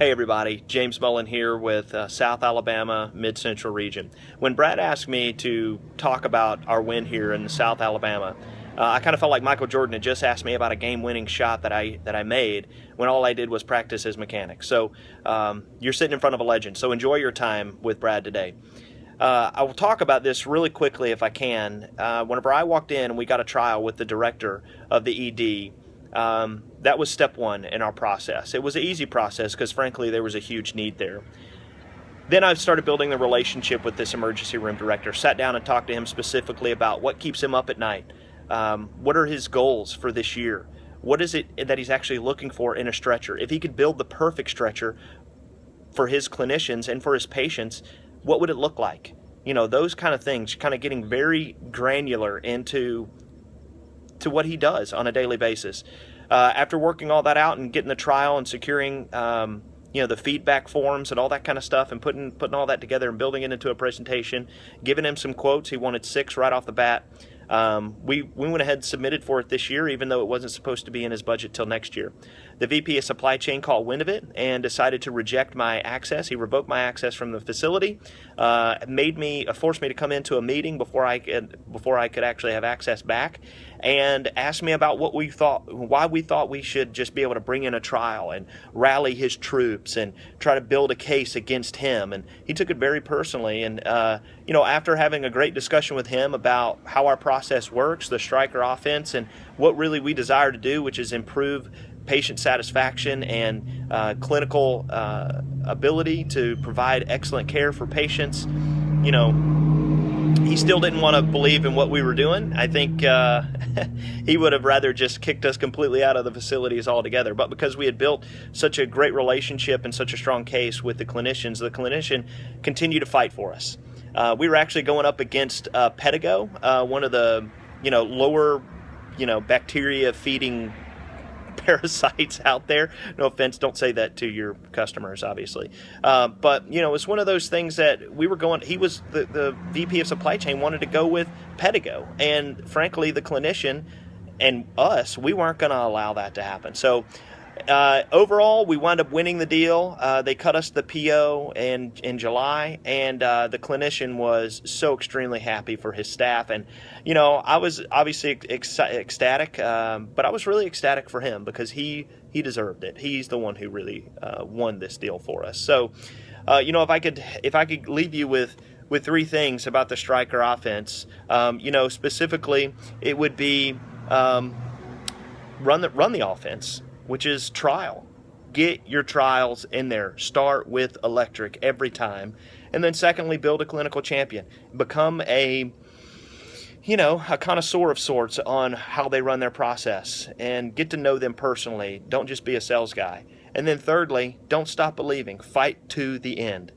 Hey everybody, James Mullen here with South Alabama Mid-Central region. When Brad asked me to talk about our win here in South Alabama, I kind of felt like Michael Jordan had just asked me about a game-winning shot that I made when all I did was practice his mechanics. So you're sitting in front of a legend, so enjoy your time with Brad today. I will talk about this really quickly if I can. Whenever I walked in and we got a trial with the director of the ED, that was step one in our process. It was an easy process because frankly there was a huge need there. Then I started building the relationship with this emergency room director, sat down and talked to him specifically about what keeps him up at night. What are his goals for this year? What is it that he's actually looking for in a stretcher? If he could build the perfect stretcher for his clinicians and for his patients, what would it look like? You know, those kind of things, kind of getting very granular into what he does on a daily basis. After working all that out and getting the trial and securing the feedback forms and all that kind of stuff and putting all that together and building it into a presentation, giving him some quotes, he wanted 6 right off the bat. We went ahead and submitted for it this year, even though it wasn't supposed to be in his budget till next year. The VP of Supply Chain caught wind of it and decided to reject my access. He revoked my access from the facility, forced me to come into a meeting before I could actually have access back, and asked me about why we thought we should just be able to bring in a trial and rally his troops and try to build a case against him. And he took it very personally. And after having a great discussion with him about how our process works, the striker offense, and what really we desire to do, which is improve patient satisfaction and clinical ability to provide excellent care for patients, he still didn't want to believe in what we were doing. I think he would have rather just kicked us completely out of the facilities altogether. But because we had built such a great relationship and such a strong case with the clinician continued to fight for us. We were actually going up against Pedigo, one of the lower bacteria feeding parasites out there. No offense, don't say that to your customers, obviously. But it's one of those things that we were going. He was the VP of Supply Chain wanted to go with Pedigo, and frankly, the clinician and us, we weren't going to allow that to happen. So overall, we wound up winning the deal. They cut us the PO in July, and the clinician was so extremely happy for his staff. And I was obviously ecstatic, but I was really ecstatic for him because he deserved it. He's the one who really won this deal for us. So, if I could leave you with 3 things about the striker offense, specifically, it would be run the offense, which is trial. Get your trials in there. Start with electric every time. And then secondly, build a clinical champion. Become a connoisseur of sorts on how they run their process and get to know them personally. Don't just be a sales guy. And then thirdly, don't stop believing. Fight to the end.